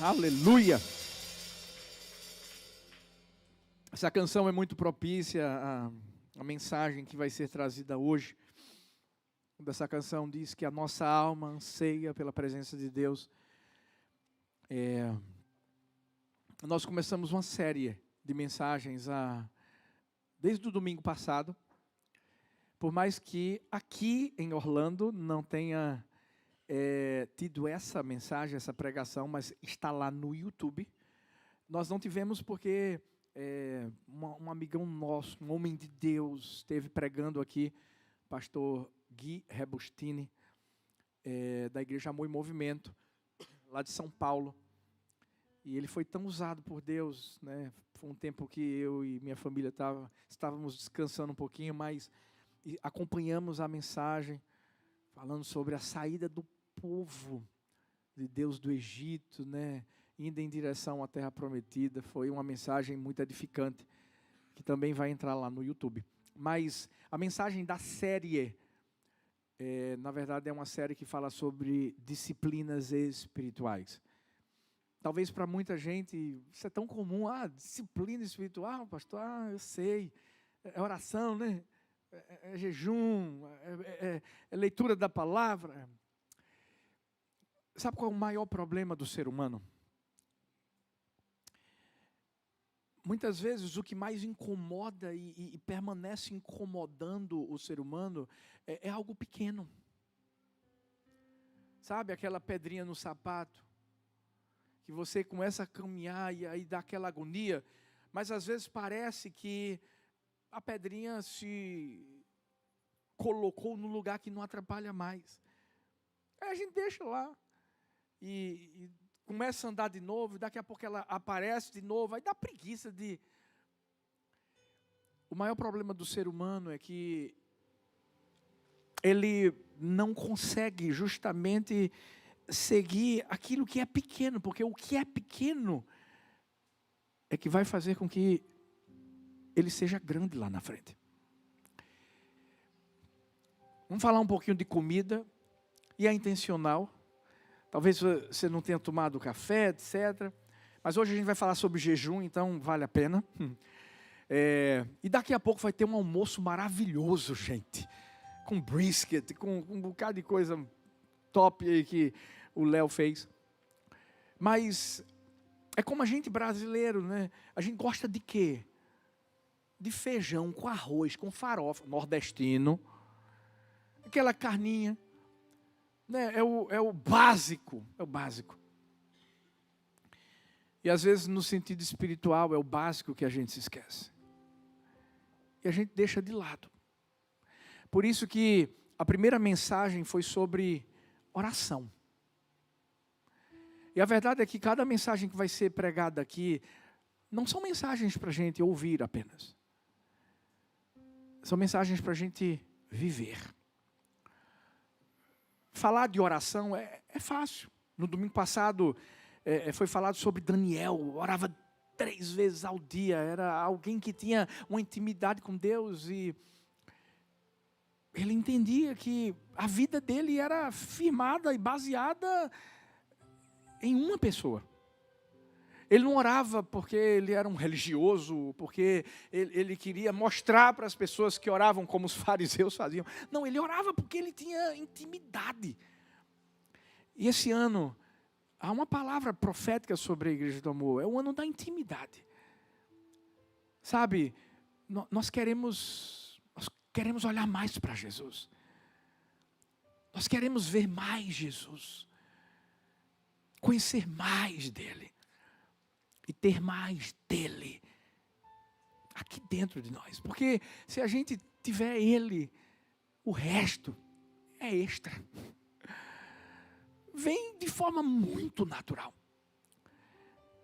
Aleluia! Essa canção é muito propícia à mensagem que vai ser trazida hoje. Essa canção diz que a nossa alma anseia pela presença de Deus. Nós começamos uma série de mensagens desde o domingo passado. Por mais que aqui em Orlando não tenha tido essa mensagem, essa pregação, mas está lá no YouTube. Nós não tivemos porque um amigão nosso, um homem de Deus, esteve pregando aqui, pastor Gui Rebustini, da Igreja Amor e Movimento, lá de São Paulo. E ele foi tão usado por Deus, né? Foi um tempo que eu e minha família estávamos descansando um pouquinho, mas acompanhamos a mensagem, falando sobre a saída do povo de Deus do Egito, né? Indo em direção à Terra Prometida. Foi uma mensagem muito edificante, que também vai entrar lá no YouTube. Mas a mensagem da série, na verdade, é uma série que fala sobre disciplinas espirituais. Talvez para muita gente, isso é tão comum. Disciplina espiritual, pastor, eu sei. É oração, né? É jejum, é leitura da palavra. Sabe qual é o maior problema do ser humano? Muitas vezes o que mais incomoda e permanece incomodando o ser humano é algo pequeno. Sabe aquela pedrinha no sapato? Que você começa a caminhar e aí dá aquela agonia, mas às vezes parece que a pedrinha se colocou no lugar que não atrapalha mais. Aí a gente deixa lá e começa a andar de novo, daqui a pouco ela aparece de novo, aí dá preguiça de... O maior problema do ser humano é que ele não consegue justamente seguir aquilo que é pequeno, porque o que é pequeno é que vai fazer com que ele seja grande lá na frente. Vamos falar um pouquinho de comida, e é intencional. Talvez você não tenha tomado café, etc. Mas hoje a gente vai falar sobre jejum, então vale a pena. E daqui a pouco vai ter um almoço maravilhoso, gente. Com brisket, com um bocado de coisa top aí que o Léo fez. Mas é como a gente brasileiro, né? A gente gosta de quê? De feijão com arroz, com farofa, nordestino. Aquela carninha. Né? É o básico, é o básico. E às vezes no sentido espiritual é o básico que a gente se esquece. E a gente deixa de lado. Por isso que a primeira mensagem foi sobre oração. E a verdade é que cada mensagem que vai ser pregada aqui, não são mensagens para a gente ouvir apenas. São mensagens para a gente viver. Falar de oração é fácil. No domingo passado foi falado sobre Daniel, orava 3 vezes ao dia. Era alguém que tinha uma intimidade com Deus e ele entendia que a vida dele era firmada e baseada em uma pessoa. Ele não orava porque ele era um religioso, porque ele queria mostrar para as pessoas que oravam como os fariseus faziam. Não, ele orava porque ele tinha intimidade. E esse ano, há uma palavra profética sobre a Igreja do Amor. É o ano da intimidade. Sabe, nós queremos olhar mais para Jesus. Nós queremos ver mais Jesus. Conhecer mais dele. E ter mais dele aqui dentro de nós. Porque se a gente tiver ele, o resto é extra. Vem de forma muito natural.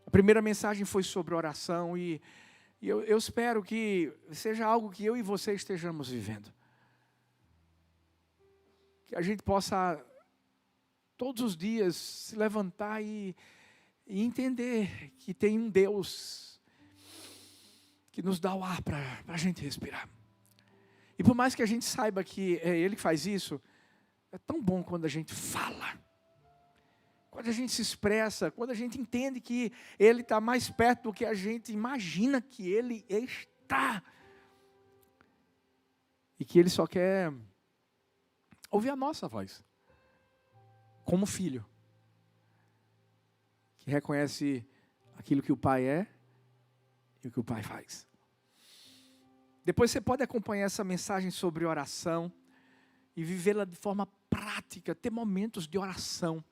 A primeira mensagem foi sobre oração e eu espero que seja algo que eu e você estejamos vivendo. Que a gente possa todos os dias se levantar e entender que tem um Deus que nos dá o ar para a gente respirar. E por mais que a gente saiba que é Ele que faz isso, é tão bom quando a gente fala. quando a gente se expressa, quando a gente entende que Ele está mais perto do que a gente imagina que Ele está. E que Ele só quer ouvir a nossa voz. Como filho. Que reconhece aquilo que o Pai é e o que o Pai faz. Depois você pode acompanhar essa mensagem sobre oração e vivê-la de forma prática, ter momentos de oração.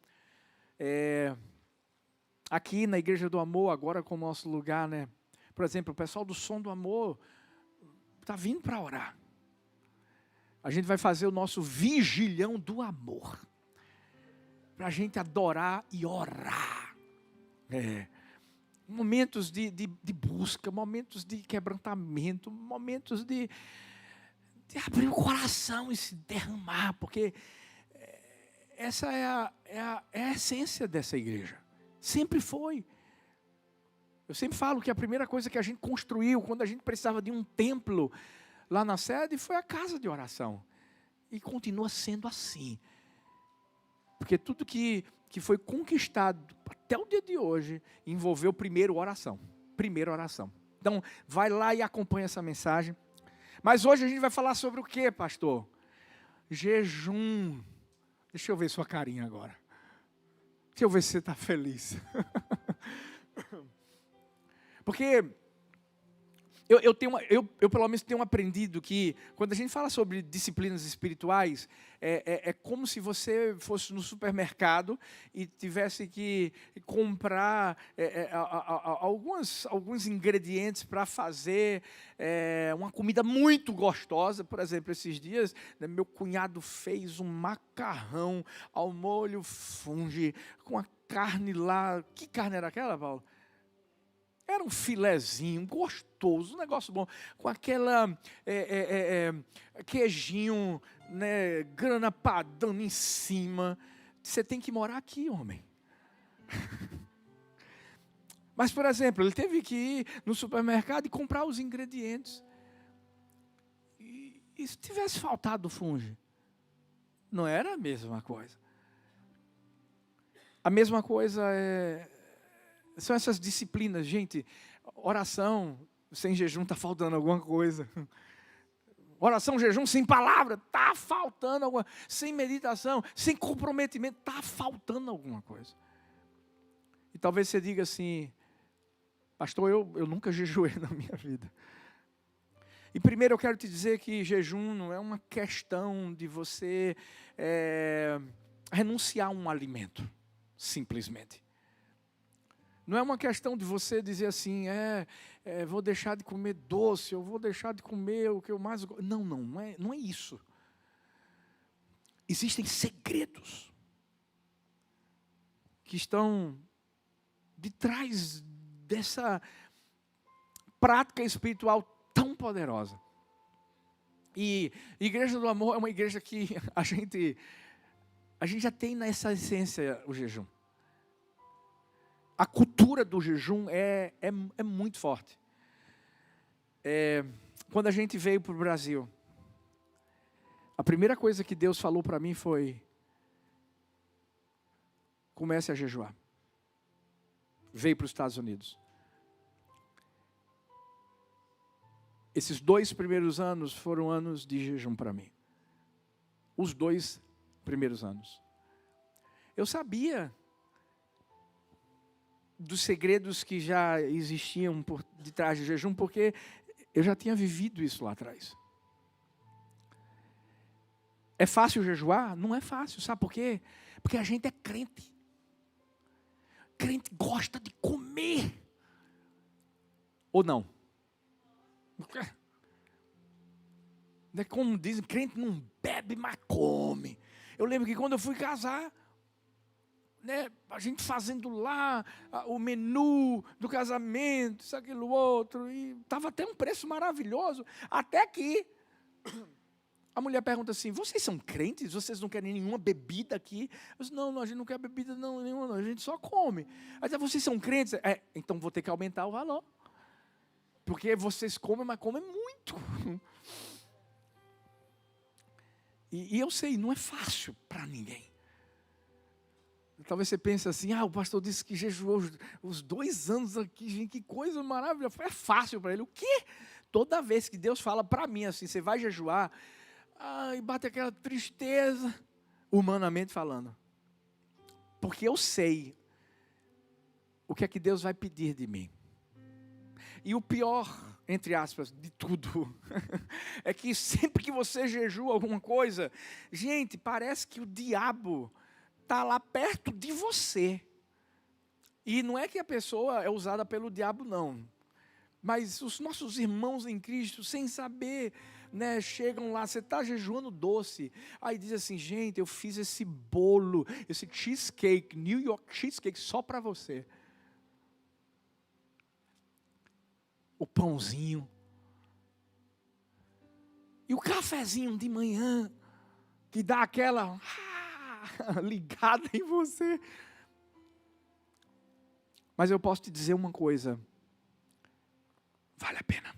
Aqui na Igreja do Amor, agora com o nosso lugar, né? Por exemplo, o pessoal do Som do Amor está vindo para orar. A gente vai fazer o nosso vigilhão do amor. Para a gente adorar e orar. Momentos de busca, momentos de quebrantamento, momentos de abrir o coração e se derramar, porque essa é a essência dessa igreja. Sempre foi. Eu sempre falo que a primeira coisa que a gente construiu, quando a gente precisava de um templo lá na sede, foi a casa de oração. E continua sendo assim. Porque tudo que foi conquistado até o dia de hoje, envolveu primeiro oração. Primeiro oração. Então, vai lá e acompanha essa mensagem. Mas hoje a gente vai falar sobre o quê, pastor? Jejum. Deixa eu ver sua carinha agora. Deixa eu ver se você está feliz. Porque eu pelo menos tenho aprendido que quando a gente fala sobre disciplinas espirituais, é como se você fosse no supermercado e tivesse que comprar alguns ingredientes para fazer uma comida muito gostosa. Por exemplo, esses dias, né, meu cunhado fez um macarrão ao molho fungi com a carne lá. Que carne era aquela, Paulo? Era um filezinho gostoso, um negócio bom, com aquela queijinho, né, grana padano em cima. Você tem que morar aqui, homem. Mas, por exemplo, ele teve que ir no supermercado e comprar os ingredientes. E se tivesse faltado o fungo, não era a mesma coisa. A mesma coisa são essas disciplinas, gente. Oração sem jejum está faltando alguma coisa. Oração, jejum sem palavra, está faltando alguma coisa. Sem meditação, sem comprometimento, está faltando alguma coisa. E talvez você diga assim, pastor, eu nunca jejuei na minha vida. E primeiro eu quero te dizer que jejum não é uma questão de você renunciar a um alimento, simplesmente. Não é uma questão de você dizer assim, vou deixar de comer doce, eu vou deixar de comer o que eu mais gosto. Não é isso. Existem segredos que estão de trás dessa prática espiritual tão poderosa. E a Igreja do Amor é uma igreja que a gente já tem nessa essência o jejum. A cultura do jejum é muito forte. Quando a gente veio para o Brasil, a primeira coisa que Deus falou para mim foi: comece a jejuar. Veio para os Estados Unidos. Esses 2 primeiros anos foram anos de jejum para mim. Os 2 primeiros anos. Eu sabia dos segredos que já existiam por detrás do jejum, porque eu já tinha vivido isso lá atrás. É fácil jejuar? Não é fácil, sabe por quê? Porque a gente é crente. Crente gosta de comer. Ou não? É como dizem, crente não bebe, mas come. Eu lembro que quando eu fui casar, né, a gente fazendo lá o menu do casamento, isso, aquilo, outro, e estava até um preço maravilhoso, até que a mulher pergunta assim, vocês são crentes? Vocês não querem nenhuma bebida aqui? Eu disse, não, a gente não quer bebida nenhuma, não, a gente só come. Aí vocês são crentes? Então vou ter que aumentar o valor, porque vocês comem, mas comem muito. E eu sei, não é fácil para ninguém. Talvez você pense assim, o pastor disse que jejuou os 2 anos aqui, gente, que coisa maravilhosa. É fácil para ele. O quê? Toda vez que Deus fala para mim assim, você vai jejuar, e bate aquela tristeza, humanamente falando. Porque eu sei o que é que Deus vai pedir de mim. E o pior, entre aspas, de tudo, é que sempre que você jejua alguma coisa, gente, parece que o diabo está lá perto de você. E não é que a pessoa é usada pelo diabo, não. Mas os nossos irmãos em Cristo, sem saber, né, chegam lá, você está jejuando doce. Aí diz assim, gente, eu fiz esse bolo, esse cheesecake, New York cheesecake, só para você. O pãozinho. E o cafezinho de manhã, que dá aquela ligada em você. Mas eu posso te dizer uma coisa. Vale a pena.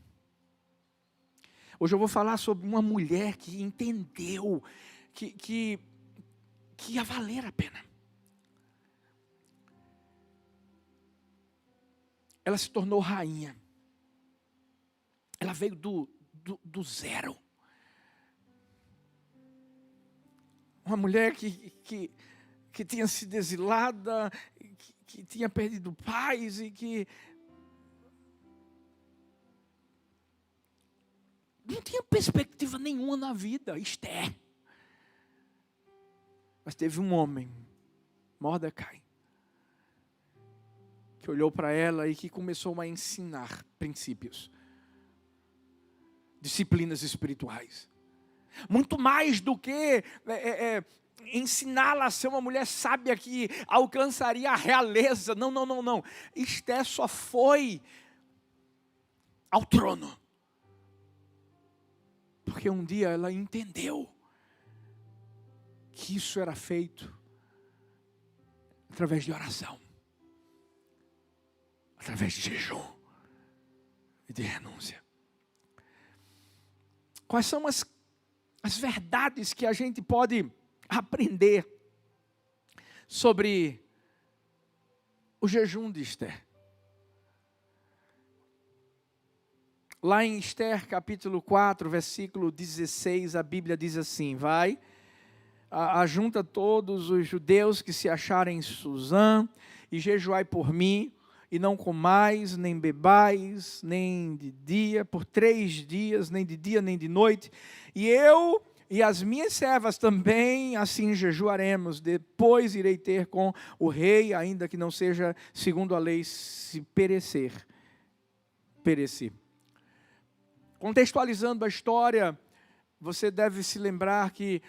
Hoje eu vou falar sobre uma mulher que entendeu que ia valer a pena. Ela se tornou rainha. Ela veio do zero. Uma mulher que tinha sido exilada, que tinha perdido pais e que não tinha perspectiva nenhuma na vida, Esther. Mas teve um homem, Mordecai, que olhou para ela e que começou a ensinar princípios, disciplinas espirituais. Muito mais do que ensiná-la a ser uma mulher sábia que alcançaria a realeza. Não. Esther só foi ao trono porque um dia ela entendeu que isso era feito através de oração, através de jejum e de renúncia. Quais são as verdades que a gente pode aprender sobre o jejum de Esther? Lá em Esther capítulo 4, versículo 16, a Bíblia diz assim, ajunta todos os judeus que se acharem em Susã, e jejuai por mim, e não comais, nem bebais, nem de dia, por 3 dias, nem de dia, nem de noite, e eu e as minhas servas também assim jejuaremos, depois irei ter com o rei, ainda que não seja segundo a lei, se pereci. Contextualizando a história, você deve se lembrar que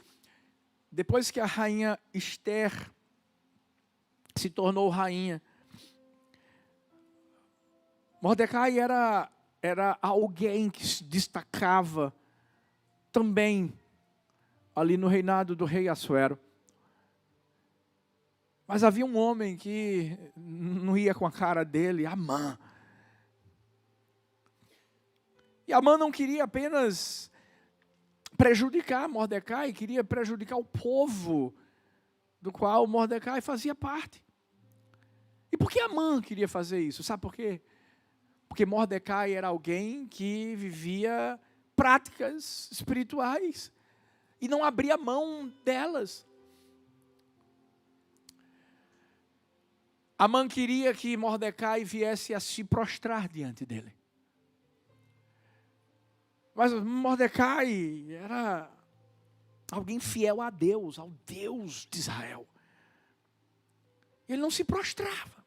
depois que a rainha Esther se tornou rainha, Mordecai era alguém que se destacava também ali no reinado do rei Assuero. Mas havia um homem que não ia com a cara dele, Amã. E Amã não queria apenas prejudicar Mordecai, queria prejudicar o povo do qual Mordecai fazia parte. E por que Amã queria fazer isso? Sabe por quê? Porque Mordecai era alguém que vivia práticas espirituais e não abria mão delas. Amã queria que Mordecai viesse a se prostrar diante dele. Mas Mordecai era alguém fiel a Deus, ao Deus de Israel. Ele não se prostrava.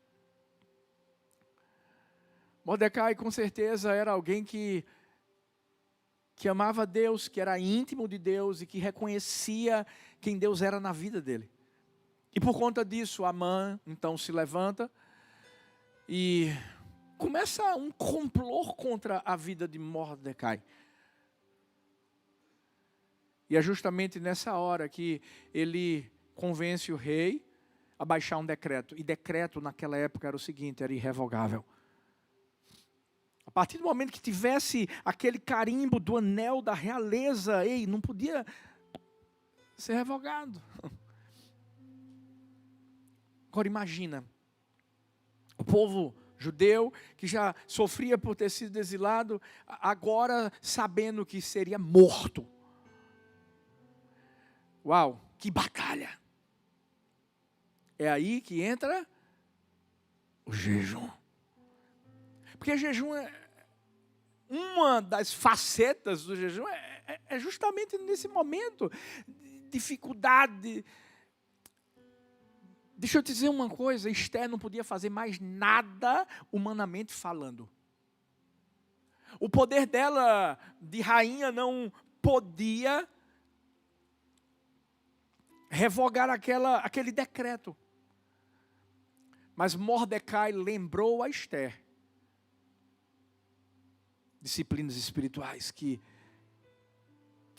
Mordecai com certeza era alguém que amava Deus, que era íntimo de Deus e que reconhecia quem Deus era na vida dele. E por conta disso, Amã então se levanta e começa um complô contra a vida de Mordecai. E é justamente nessa hora que ele convence o rei a baixar um decreto. E decreto naquela época era o seguinte, era irrevogável. A partir do momento que tivesse aquele carimbo do anel da realeza, não podia ser revogado. Agora imagina, o povo judeu que já sofria por ter sido exilado, agora sabendo que seria morto. Uau, que batalha! É aí que entra o jejum. Porque jejum uma das facetas do jejum é justamente nesse momento de dificuldade. Deixa eu te dizer uma coisa, Esther não podia fazer mais nada humanamente falando. O poder dela de rainha não podia revogar aquele decreto. Mas Mordecai lembrou a Esther disciplinas espirituais que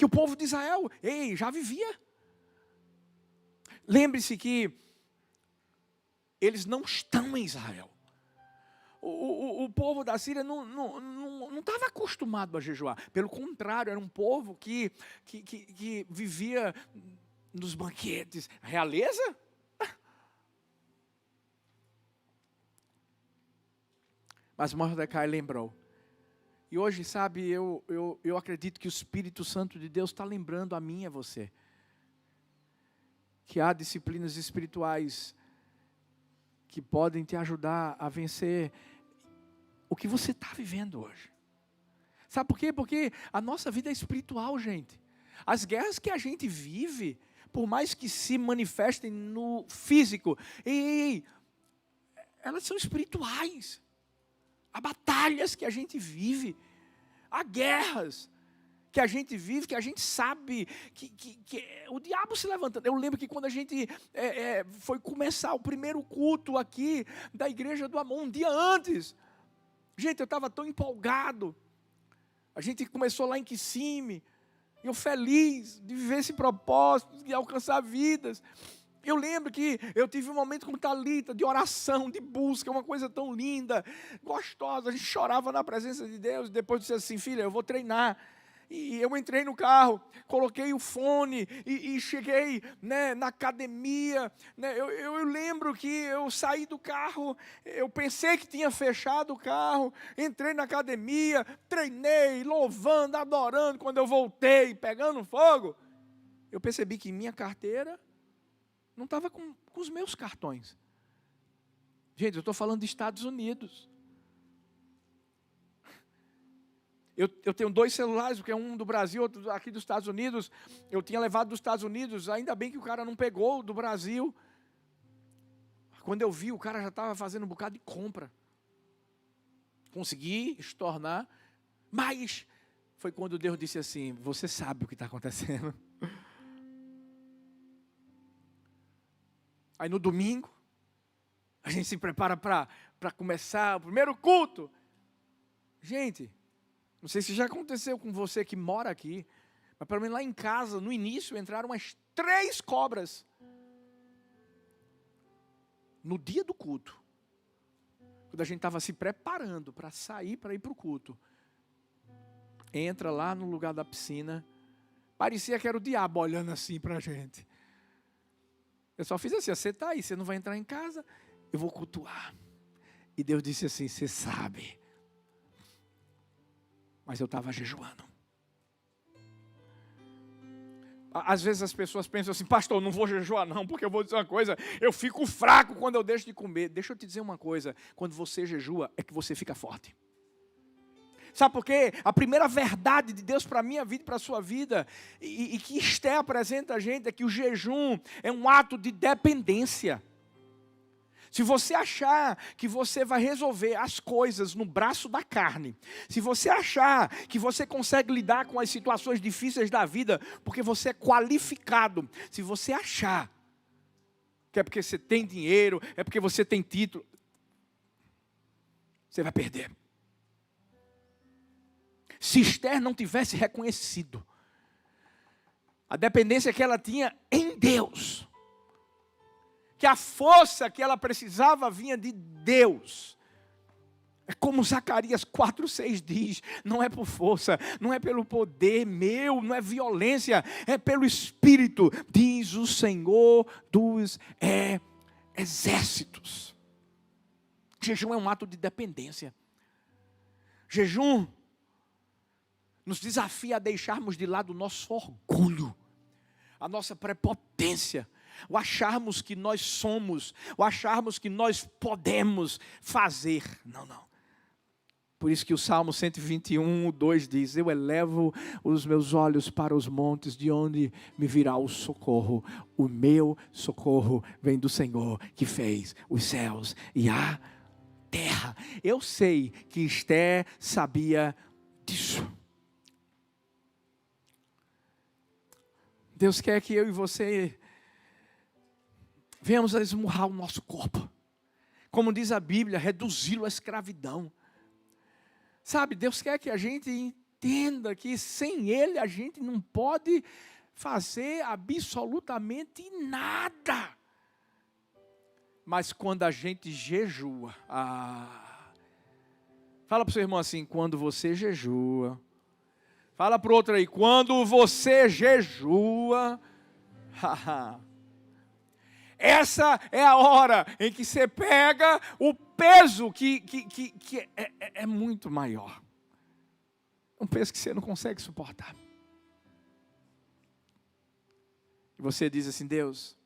o povo de Israel, já vivia. Lembre-se que eles não estão em Israel. O povo da Síria não estava acostumado a jejuar. Pelo contrário, era um povo que vivia nos banquetes. Realeza? Mas Mordecai lembrou. E hoje, sabe, eu acredito que o Espírito Santo de Deus está lembrando a mim e a você. Que há disciplinas espirituais que podem te ajudar a vencer o que você está vivendo hoje. Sabe por quê? Porque a nossa vida é espiritual, gente. As guerras que a gente vive, por mais que se manifestem no físico, elas são espirituais. Há batalhas que a gente vive, há guerras que a gente vive, que a gente sabe que o diabo se levantando. Eu lembro que quando a gente foi começar o primeiro culto aqui da Igreja do Amor, um dia antes, gente, eu estava tão empolgado. A gente começou lá em Kissimmee, eu feliz de viver esse propósito, de alcançar vidas. Eu lembro que eu tive um momento com Thalita, de oração, de busca, uma coisa tão linda, gostosa. A gente chorava na presença de Deus. Depois disse assim: filha, eu vou treinar. E eu entrei no carro, coloquei o fone e cheguei, né, na academia. Né, eu lembro que eu saí do carro, eu pensei que tinha fechado o carro, entrei na academia, treinei, louvando, adorando. Quando eu voltei, pegando fogo, eu percebi que minha carteira não estava com os meus cartões. Gente, eu estou falando de Estados Unidos. Eu tenho 2 celulares, porque é um do Brasil, outro aqui dos Estados Unidos. Eu tinha levado dos Estados Unidos, ainda bem que o cara não pegou do Brasil. Quando eu vi, o cara já estava fazendo um bocado de compra. Consegui estornar, mas foi quando Deus disse assim: você sabe o que está acontecendo. Aí no domingo, a gente se prepara para começar o primeiro culto. Gente, não sei se já aconteceu com você que mora aqui, mas pelo menos lá em casa, no início, entraram umas 3 cobras. No dia do culto, quando a gente estava se preparando para sair, para ir para o culto, entra lá no lugar da piscina, parecia que era o diabo olhando assim para a gente. Eu só fiz assim: você está aí, você não vai entrar em casa, eu vou cultuar. E Deus disse assim: você sabe. Mas eu estava jejuando. Às vezes as pessoas pensam assim: pastor, não vou jejuar não, porque eu vou dizer uma coisa, eu fico fraco quando eu deixo de comer. Deixa eu te dizer uma coisa, quando você jejua é que você fica forte. Sabe por quê? A primeira verdade de Deus para a minha vida e para a sua vida, e que Esther apresenta a gente, é que o jejum é um ato de dependência. Se você achar que você vai resolver as coisas no braço da carne, se você achar que você consegue lidar com as situações difíceis da vida, porque você é qualificado, se você achar que é porque você tem dinheiro, é porque você tem título, você vai perder. Se Esther não tivesse reconhecido a dependência que ela tinha em Deus, que a força que ela precisava vinha de Deus. É como Zacarias 4:6 diz: não é por força, não é pelo poder meu, não é violência, é pelo Espírito, diz o Senhor dos exércitos. Jejum é um ato de dependência. Jejum nos desafia a deixarmos de lado o nosso orgulho, a nossa prepotência, o acharmos que nós somos, o acharmos que nós podemos fazer. Não. Por isso que o Salmo 121, 2 diz: eu elevo os meus olhos para os montes, de onde me virá o socorro. O meu socorro vem do Senhor, que fez os céus e a terra. Eu sei que Esther sabia disso. Deus quer que eu e você venhamos a esmurrar o nosso corpo. Como diz a Bíblia, reduzi-lo à escravidão. Sabe, Deus quer que a gente entenda que sem Ele a gente não pode fazer absolutamente nada. Mas quando a gente jejua, fala para o seu irmão assim, quando você jejua. Fala para o outro aí, quando você jejua. Essa é a hora em que você pega o peso que é muito maior. Um peso que você não consegue suportar. E você diz assim, Deus,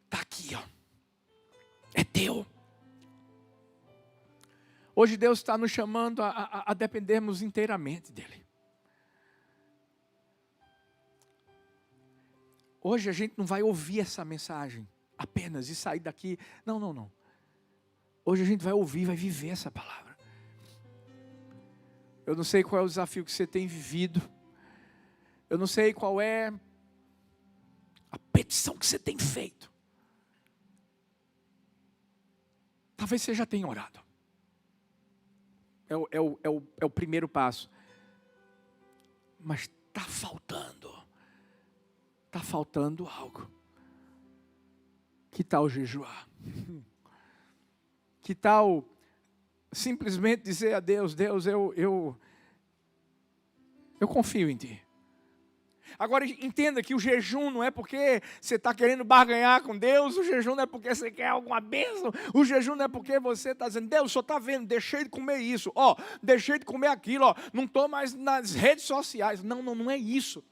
está aqui, ó. É teu. Hoje Deus está nos chamando a dependermos inteiramente dEle. Hoje a gente não vai ouvir essa mensagem apenas e sair daqui. Não. Hoje a gente vai ouvir, vai viver essa palavra. Eu não sei qual é o desafio que você tem vivido. Eu não sei qual é a petição que você tem feito. Talvez você já tenha orado. É o primeiro passo. Mas está faltando. Está faltando algo. Que tal jejuar? Que tal simplesmente dizer a Deus, Deus, eu confio em Ti. Agora entenda que o jejum não é porque você está querendo barganhar com Deus, o jejum não é porque você quer alguma bênção, o jejum não é porque você está dizendo, Deus, só está vendo, deixei de comer isso, deixei de comer aquilo, não estou mais nas redes sociais. Não é isso.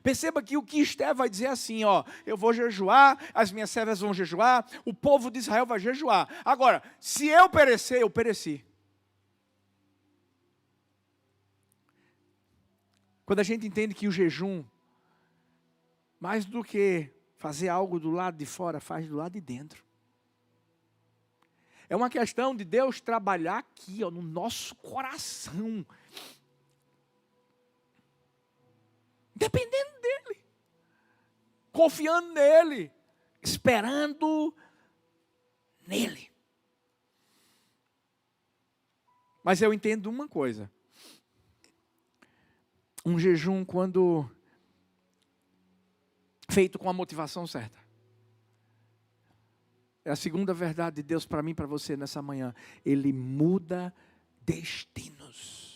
Perceba que o que Esther vai dizer assim, eu vou jejuar, as minhas servas vão jejuar, o povo de Israel vai jejuar. Agora, se eu perecer, eu pereci. Quando a gente entende que o jejum, mais do que fazer algo do lado de fora, faz do lado de dentro. É uma questão de Deus trabalhar aqui, no nosso coração. Dependendo dEle. Confiando nele. Esperando nele. Mas eu entendo uma coisa. Um jejum quando feito com a motivação certa. É a segunda verdade de Deus para mim e para você nessa manhã. Ele muda destinos.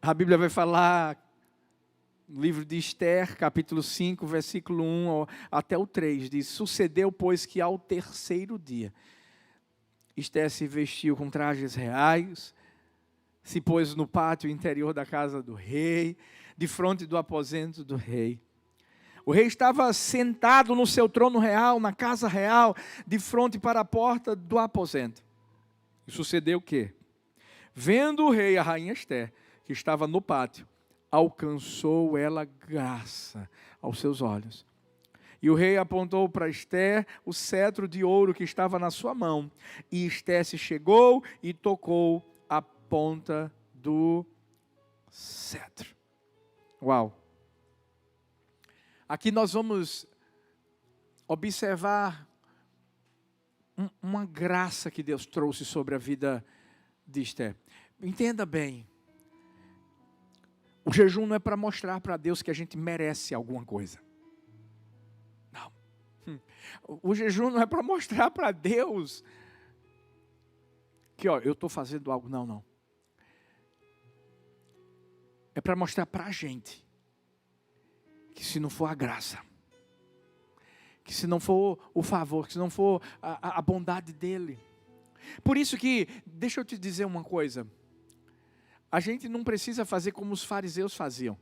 A Bíblia vai falar, no livro de Esther, capítulo 5, versículo 1 até o 3, diz, sucedeu, pois, que ao terceiro dia, Esther se vestiu com trajes reais, se pôs no pátio interior da casa do rei, de frente do aposento do rei. O rei estava sentado no seu trono real, na casa real, de frente para a porta do aposento. E sucedeu o quê? Vendo o rei a rainha Esther, que estava no pátio, alcançou ela graça aos seus olhos. E o rei apontou para Esther o cetro de ouro que estava na sua mão. E Esther se chegou e tocou a ponta do cetro. Uau! Aqui nós vamos observar uma graça que Deus trouxe sobre a vida de Esther. Entenda bem. O jejum não é para mostrar para Deus que a gente merece alguma coisa. Não. O jejum não é para mostrar para Deus que eu estou fazendo algo. Não. É para mostrar para a gente que se não for a graça, que se não for o favor, que se não for a bondade dele. Por isso que, deixa eu te dizer uma coisa, a gente não precisa fazer como os fariseus faziam,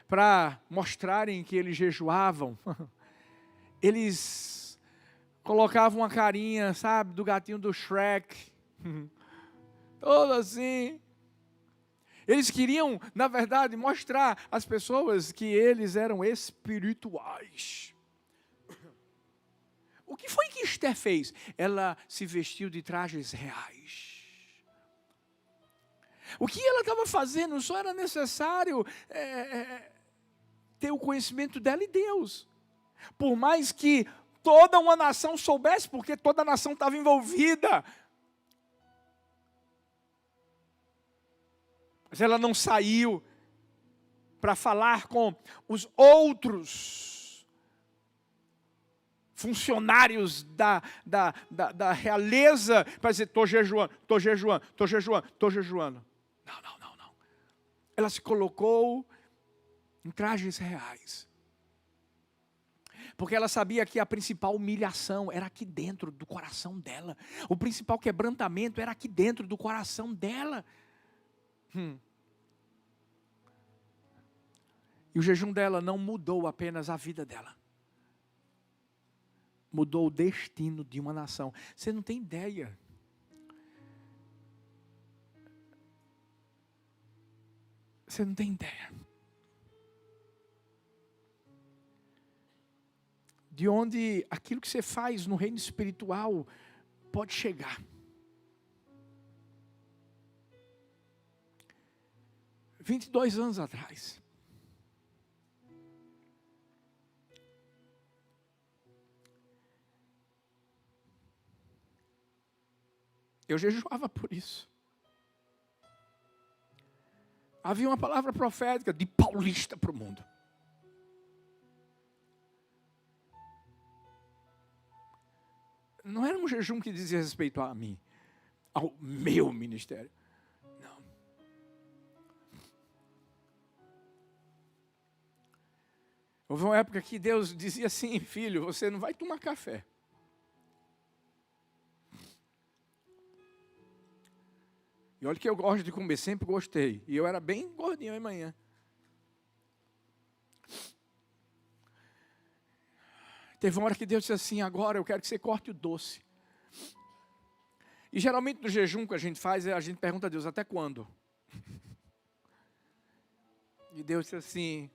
para mostrarem que eles jejuavam. Eles colocavam uma carinha, sabe, do gatinho do Shrek, todo assim. Eles queriam, na verdade, mostrar às pessoas que eles eram espirituais. O que foi que Esther fez? Ela se vestiu de trajes reais. O que ela estava fazendo? Só era necessário ter o conhecimento dela e Deus. Por mais que toda uma nação soubesse, porque toda a nação estava envolvida. Mas ela não saiu para falar com os outros funcionários da realeza, para dizer, estou jejuando, estou jejuando, estou jejuando, estou jejuando. Não. Ela se colocou em trajes reais. Porque ela sabia que a principal humilhação era aqui dentro do coração dela. O principal quebrantamento era aqui dentro do coração dela. E o jejum dela não mudou apenas a vida dela. Mudou o destino de uma nação. Você não tem ideia. Você não tem ideia. De onde aquilo que você faz no reino espiritual pode chegar. 22 anos atrás. Eu jejuava por isso. Havia uma palavra profética de paulista para o mundo. Não era um jejum que dizia respeito a mim, ao meu ministério. Não. Houve uma época que Deus dizia assim, filho, você não vai tomar café. E olha que eu gosto de comer, sempre gostei. E eu era bem gordinho de manhã. Teve uma hora que Deus disse assim, agora eu quero que você corte o doce. E geralmente no jejum que a gente faz, a gente pergunta a Deus, até quando? E Deus disse assim,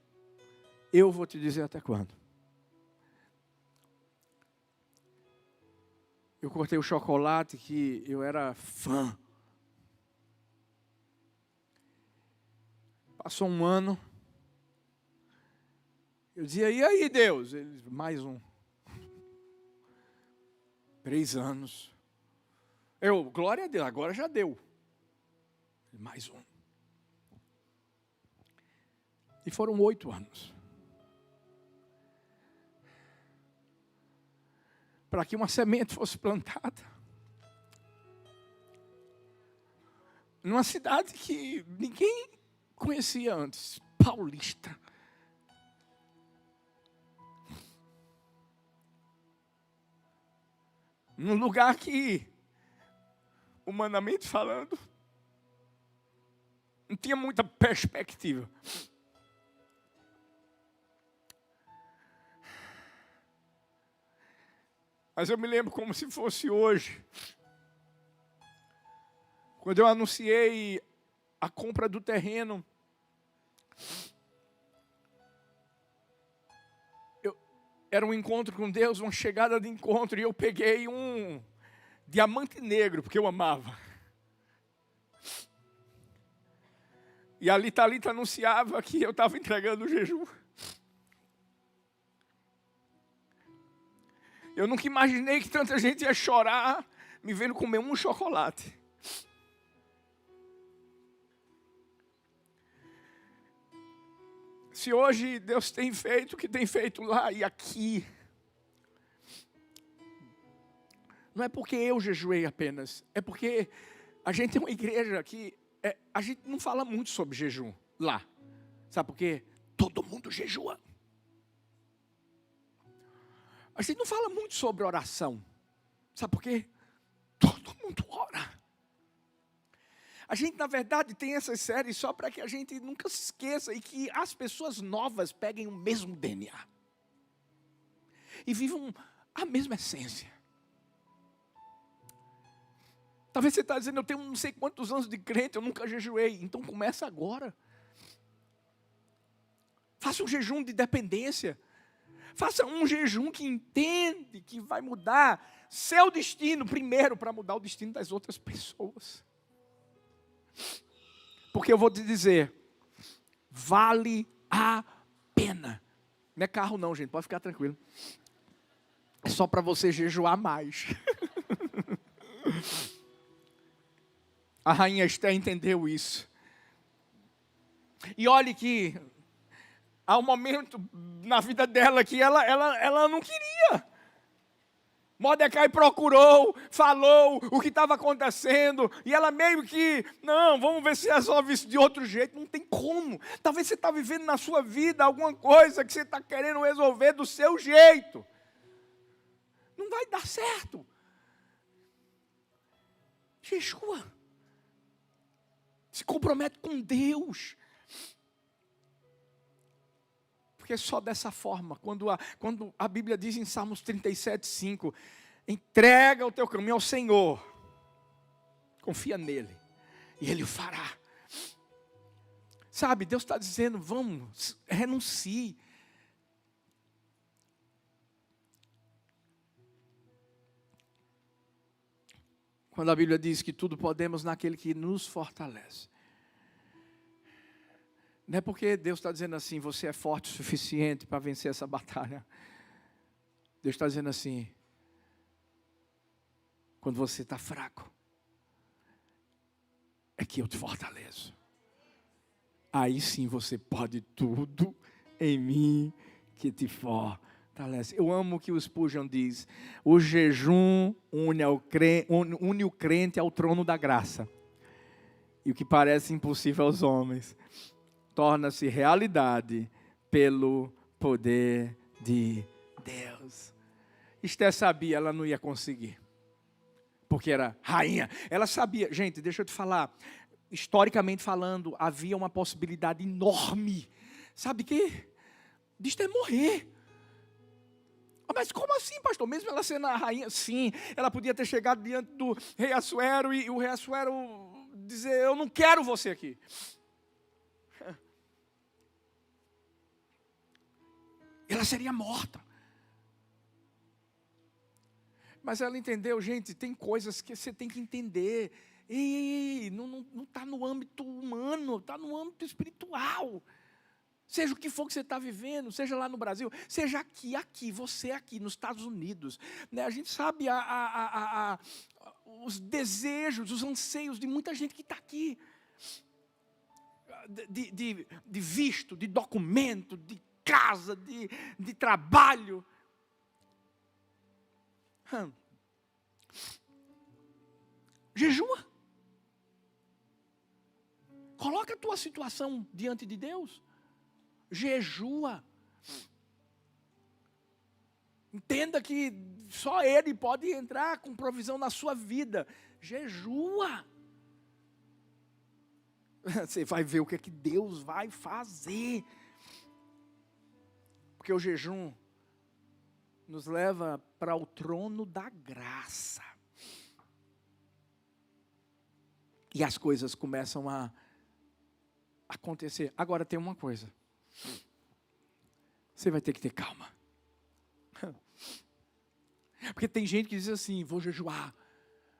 eu vou te dizer até quando. Eu cortei o chocolate que eu era fã. Passou um ano. Eu dizia, e aí Deus? Ele, mais um. 3 anos. Eu, glória a Deus, agora já deu. Mais um. E foram 8 anos. Para que uma semente fosse plantada. Numa cidade que ninguém conhecia antes. Paulista. Num lugar que, humanamente falando, não tinha muita perspectiva. Mas eu me lembro como se fosse hoje, quando eu anunciei a compra do terreno. Era um encontro com Deus, uma chegada de encontro, e eu peguei um diamante negro, porque eu amava. E ali Thalita anunciava que eu estava entregando o jejum. Eu nunca imaginei que tanta gente ia chorar me vendo comer um chocolate. Se hoje Deus tem feito o que tem feito lá e aqui, não é porque eu jejuei apenas, é porque a gente tem uma igreja que a gente não fala muito sobre jejum lá. Sabe por quê? Todo mundo jejua. A gente não fala muito sobre oração. Sabe por quê? Todo mundo ora. A gente, na verdade, tem essas séries só para que a gente nunca se esqueça e que as pessoas novas peguem o mesmo DNA. E vivam a mesma essência. Talvez você está dizendo, eu tenho não sei quantos anos de crente, eu nunca jejuei. Então começa agora. Faça um jejum de dependência. Faça um jejum que entende que vai mudar seu destino primeiro para mudar o destino das outras pessoas. Porque eu vou te dizer, vale a pena. Não é carro não, gente, pode ficar tranquilo. É só para você jejuar mais. A rainha Esther entendeu isso. E olhe que há um momento na vida dela que ela não queria. Mordecai procurou, falou o que estava acontecendo, e ela meio que, não, vamos ver se resolve isso de outro jeito. Não tem como. Talvez você está vivendo na sua vida alguma coisa que você está querendo resolver do seu jeito. Não vai dar certo. Jejua. Se compromete com Deus. Porque só dessa forma, quando a Bíblia diz em Salmos 37:5, entrega o teu caminho ao Senhor, confia nele, e Ele fará. Sabe, Deus está dizendo, vamos, renuncie. Quando a Bíblia diz que tudo podemos naquele que nos fortalece. Não é porque Deus está dizendo assim, você é forte o suficiente para vencer essa batalha. Deus está dizendo assim, quando você está fraco, é que eu te fortaleço. Aí sim você pode tudo em mim que te fortalece. Eu amo o que o Spurgeon diz, o jejum une o crente ao trono da graça. E o que parece impossível aos homens torna-se realidade pelo poder de Deus. Esther sabia, ela não ia conseguir. Porque era rainha. Ela sabia. Gente, deixa eu te falar. Historicamente falando, havia uma possibilidade enorme. Sabe o quê? De Esther morrer. Mas como assim, pastor? Mesmo ela sendo a rainha? Sim, ela podia ter chegado diante do rei Assuero e o rei Assuero dizer, eu não quero você aqui. Ela seria morta. Mas ela entendeu, gente, tem coisas que você tem que entender. Ei, não está no âmbito humano, está no âmbito espiritual. Seja o que for que você está vivendo, seja lá no Brasil, seja aqui, você aqui nos Estados Unidos. Né? A gente sabe os desejos, os anseios de muita gente que está aqui. De visto, de documento, de casa, de trabalho. Jejua. Coloca a tua situação diante de Deus. Jejua. Entenda que só Ele pode entrar com provisão na sua vida. Jejua. Você vai ver o que é que Deus vai fazer. Porque o jejum nos leva para o trono da graça. E as coisas começam a acontecer. Agora tem uma coisa. Você vai ter que ter calma. Porque tem gente que diz assim, vou jejuar.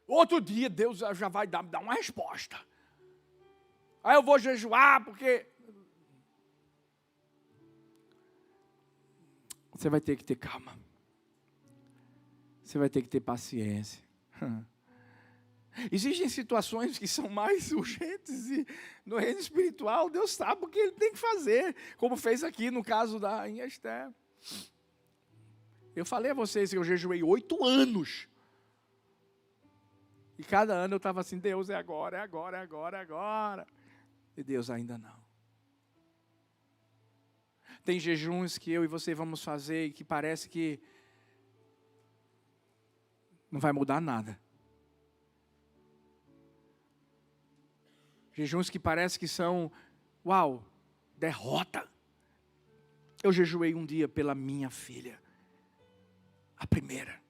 Outro dia Deus já vai dar uma resposta. Aí eu vou jejuar porque... Você vai ter que ter calma. Você vai ter que ter paciência. Existem situações que são mais urgentes e no reino espiritual Deus sabe o que Ele tem que fazer, como fez aqui no caso da rainha Esther. Eu falei a vocês que eu jejuei 8 anos. E cada ano eu estava assim, Deus, é agora, é agora, é agora, é agora. E Deus ainda não. Tem jejuns que eu e você vamos fazer e que parece que não vai mudar nada. Jejuns que parece que são, uau, derrota. Eu jejuei um dia pela minha filha, a primeira.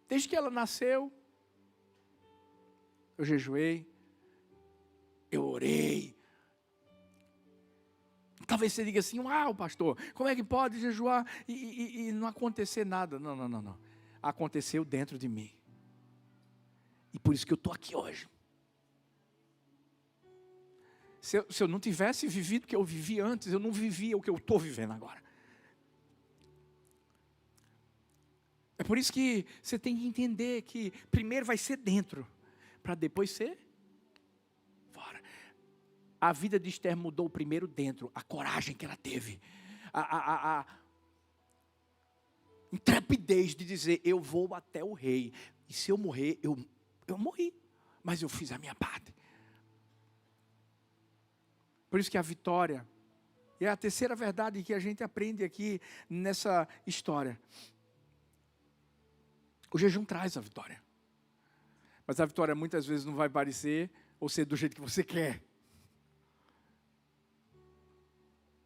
Desde que ela nasceu, eu jejuei, eu orei. Talvez você diga assim, uau, pastor, como é que pode jejuar e não acontecer nada? Não. Aconteceu dentro de mim. E por isso que eu estou aqui hoje. Se eu não tivesse vivido o que eu vivi antes, eu não vivia o que eu estou vivendo agora. É por isso que você tem que entender que primeiro vai ser dentro, para depois ser fora. A vida de Esther mudou primeiro dentro, a coragem que ela teve, a intrepidez de dizer, eu vou até o rei, e se eu morrer, eu morri, mas eu fiz a minha parte. Por isso que a vitória, e é a terceira verdade que a gente aprende aqui nessa história. O jejum traz a vitória. Mas a vitória muitas vezes não vai parecer ou ser do jeito que você quer.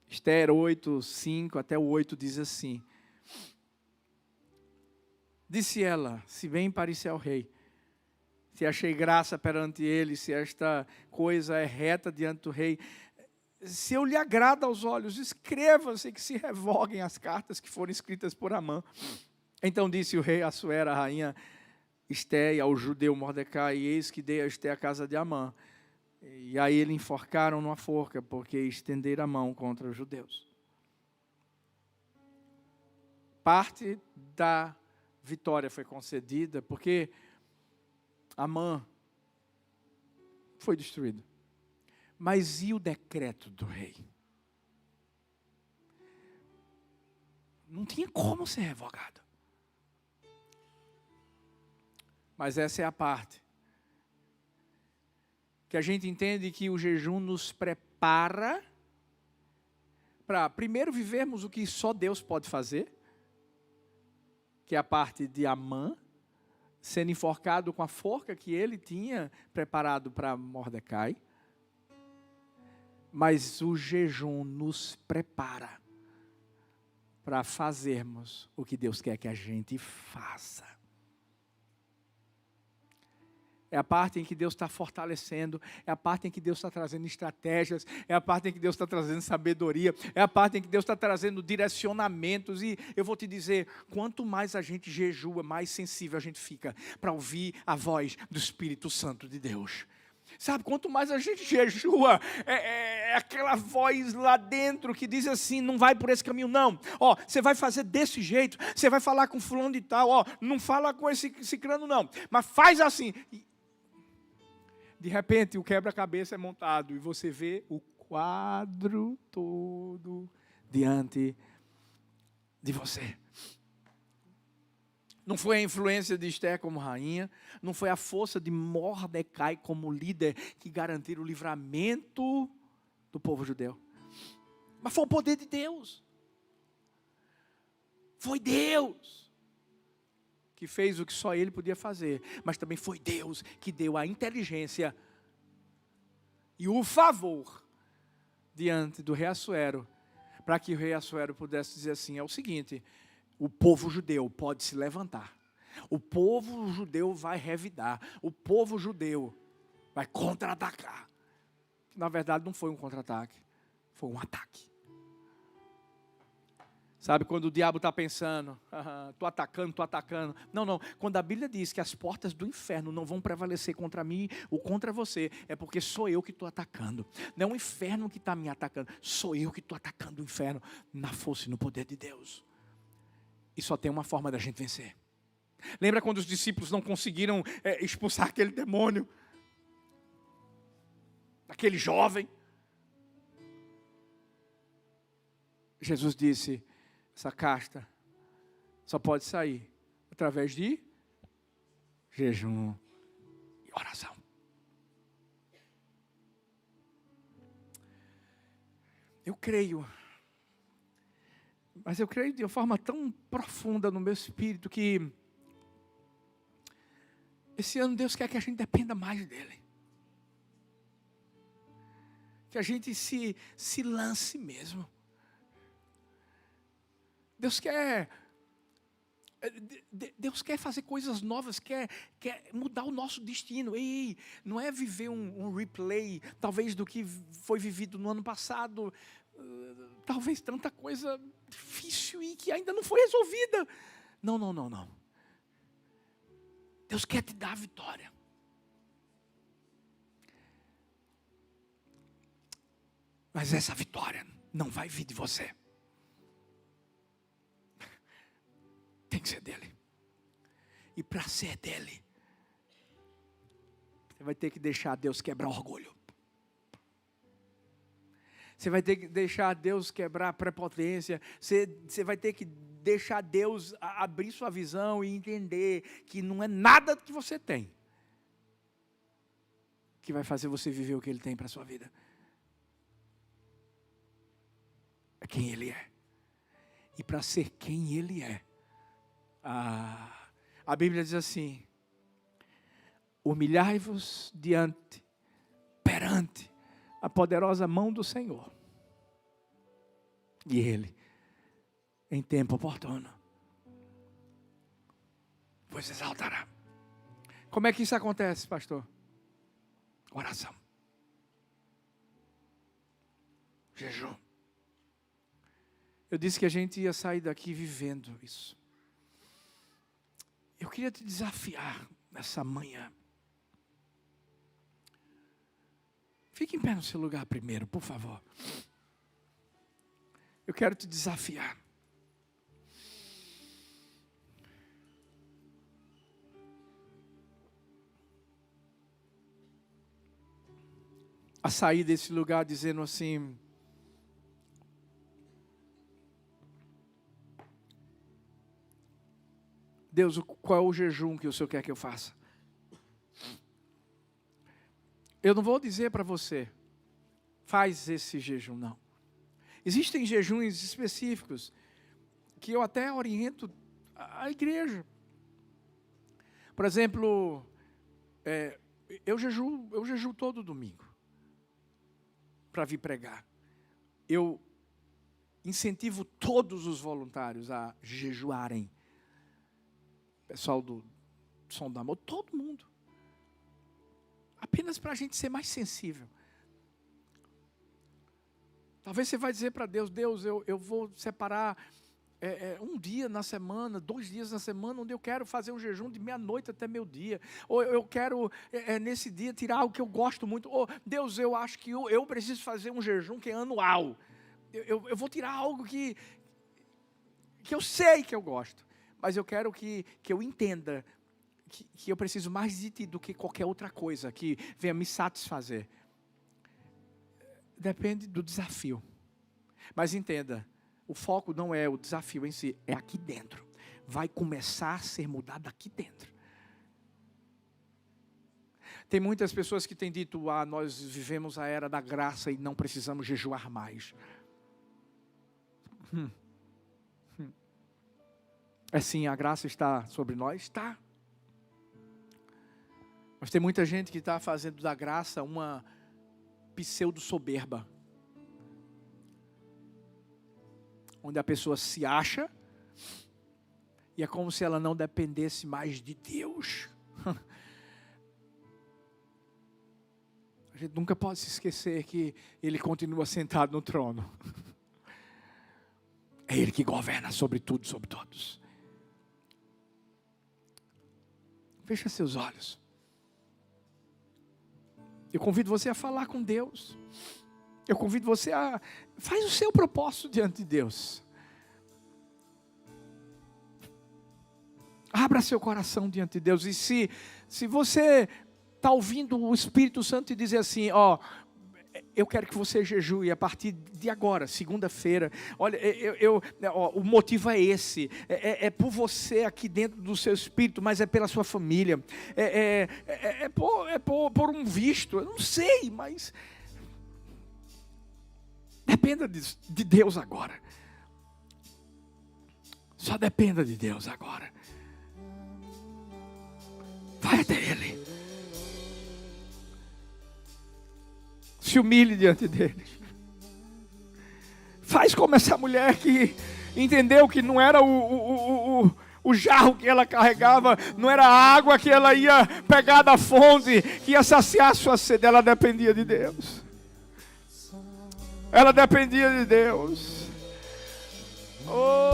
Esther 8, 5 até o 8 diz assim. Disse ela, se bem parecer ao rei, se achei graça perante ele, se esta coisa é reta diante do rei, se eu lhe agrada aos olhos, escreva-se que se revoguem as cartas que foram escritas por Amã. Então disse o rei Assuero, a rainha Esther, e ao judeu Mordecai, e eis que dei a Esther a casa de Amã. E aí ele enforcaram numa forca, porque estenderam a mão contra os judeus. Parte da vitória foi concedida, porque Amã foi destruído. Mas e o decreto do rei? Não tinha como ser revogado. Mas essa é a parte que a gente entende que o jejum nos prepara para primeiro vivermos o que só Deus pode fazer, que é a parte de Amã, sendo enforcado com a forca que ele tinha preparado para Mordecai. Mas o jejum nos prepara para fazermos o que Deus quer que a gente faça. É a parte em que Deus está fortalecendo, é a parte em que Deus está trazendo estratégias, é a parte em que Deus está trazendo sabedoria, é a parte em que Deus está trazendo direcionamentos. E eu vou te dizer, quanto mais a gente jejua, mais sensível a gente fica para ouvir a voz do Espírito Santo de Deus. Sabe, quanto mais a gente jejua, é aquela voz lá dentro que diz assim, não vai por esse caminho não. Ó, você vai fazer desse jeito, você vai falar com fulano de tal, ó, não fala com esse ciclano não, mas faz assim. De repente, o quebra-cabeça é montado e você vê o quadro todo diante de você. Não foi a influência de Esther como rainha, não foi a força de Mordecai como líder que garantiram o livramento do povo judeu. Mas foi o poder de Deus. Foi Deus que fez o que só Ele podia fazer, mas também foi Deus que deu a inteligência e o favor diante do rei Assuero, para que o rei Assuero pudesse dizer assim, é o seguinte, o povo judeu pode se levantar, o povo judeu vai revidar, o povo judeu vai contra-atacar. Na verdade não foi um contra-ataque, foi um ataque. Sabe, quando o diabo está pensando, estou atacando. Não. Quando a Bíblia diz que as portas do inferno não vão prevalecer contra mim ou contra você, é porque sou eu que estou atacando. Não é o inferno que está me atacando, sou eu que estou atacando o inferno na força e no poder de Deus. E só tem uma forma da gente vencer. Lembra quando os discípulos não conseguiram expulsar aquele demônio? Aquele jovem? Jesus disse, essa casta só pode sair através de jejum e oração. Eu creio, Mas eu creio de uma forma tão profunda no meu espírito que esse ano Deus quer que a gente dependa mais dEle. Que a gente se lance mesmo. Deus quer fazer coisas novas, quer mudar o nosso destino. Ei, não é viver um replay, talvez do que foi vivido no ano passado, talvez tanta coisa difícil e que ainda não foi resolvida. Não. Deus quer te dar a vitória. Mas essa vitória não vai vir de você. Tem que ser dele. E para ser dele, você vai ter que deixar Deus quebrar orgulho. Você vai ter que deixar Deus quebrar a prepotência. Você vai ter que deixar Deus abrir sua visão e entender que não é nada que você tem que vai fazer você viver o que Ele tem para a sua vida. É quem Ele é. E para ser quem Ele é, a Bíblia diz assim: humilhai-vos perante a poderosa mão do Senhor, e Ele, em tempo oportuno, vos exaltará. Como é que isso acontece, pastor? Oração, jejum. Eu disse que a gente ia sair daqui vivendo isso. Eu queria te desafiar nessa manhã. Fique em pé no seu lugar primeiro, por favor. Eu quero te desafiar. A sair desse lugar dizendo assim: Deus, qual é o jejum que o Senhor quer que eu faça? Eu não vou dizer para você, faz esse jejum, não. Existem jejuns específicos que eu até oriento a igreja. Por exemplo, eu jejuo todo domingo para vir pregar. Eu incentivo todos os voluntários a jejuarem. Pessoal do Som do Amor, todo mundo. Apenas para a gente ser mais sensível. Talvez você vai dizer para Deus: Deus, eu vou separar um dia na semana, 2 dias na semana, onde eu quero fazer um jejum de meia-noite até meio-dia. Ou eu quero, nesse dia, tirar algo que eu gosto muito. Ou, Deus, eu acho que eu preciso fazer um jejum que é anual. Eu vou tirar algo que eu sei que eu gosto. Mas eu quero que eu entenda que eu preciso mais de ti do que qualquer outra coisa que venha me satisfazer. Depende do desafio. Mas entenda, o foco não é o desafio em si, é aqui dentro. Vai começar a ser mudado aqui dentro. Tem muitas pessoas que têm dito: nós vivemos a era da graça e não precisamos jejuar mais. É sim, a graça está sobre nós? Está. Mas tem muita gente que está fazendo da graça uma pseudo-soberba. Onde a pessoa se acha e é como se ela não dependesse mais de Deus. A gente nunca pode se esquecer que Ele continua sentado no trono. É Ele que governa sobre tudo, sobre todos. Fecha seus olhos. Eu convido você a falar com Deus. Eu convido você a... Faz o seu propósito diante de Deus. Abra seu coração diante de Deus. E se você está ouvindo o Espírito Santo e dizer assim: eu quero que você jejue a partir de agora, segunda-feira. Olha, o motivo é esse. É por você aqui dentro do seu espírito, mas é pela sua família. Por um visto. Eu não sei, mas dependa de Deus agora. Só dependa de Deus agora. Vai até Ele. Se humilhe diante dEle. Faz como essa mulher que entendeu que não era o jarro que ela carregava, não era a água que ela ia pegar da fonte, que ia saciar a sua sede. Ela dependia de Deus. Ela dependia de Deus. Oh!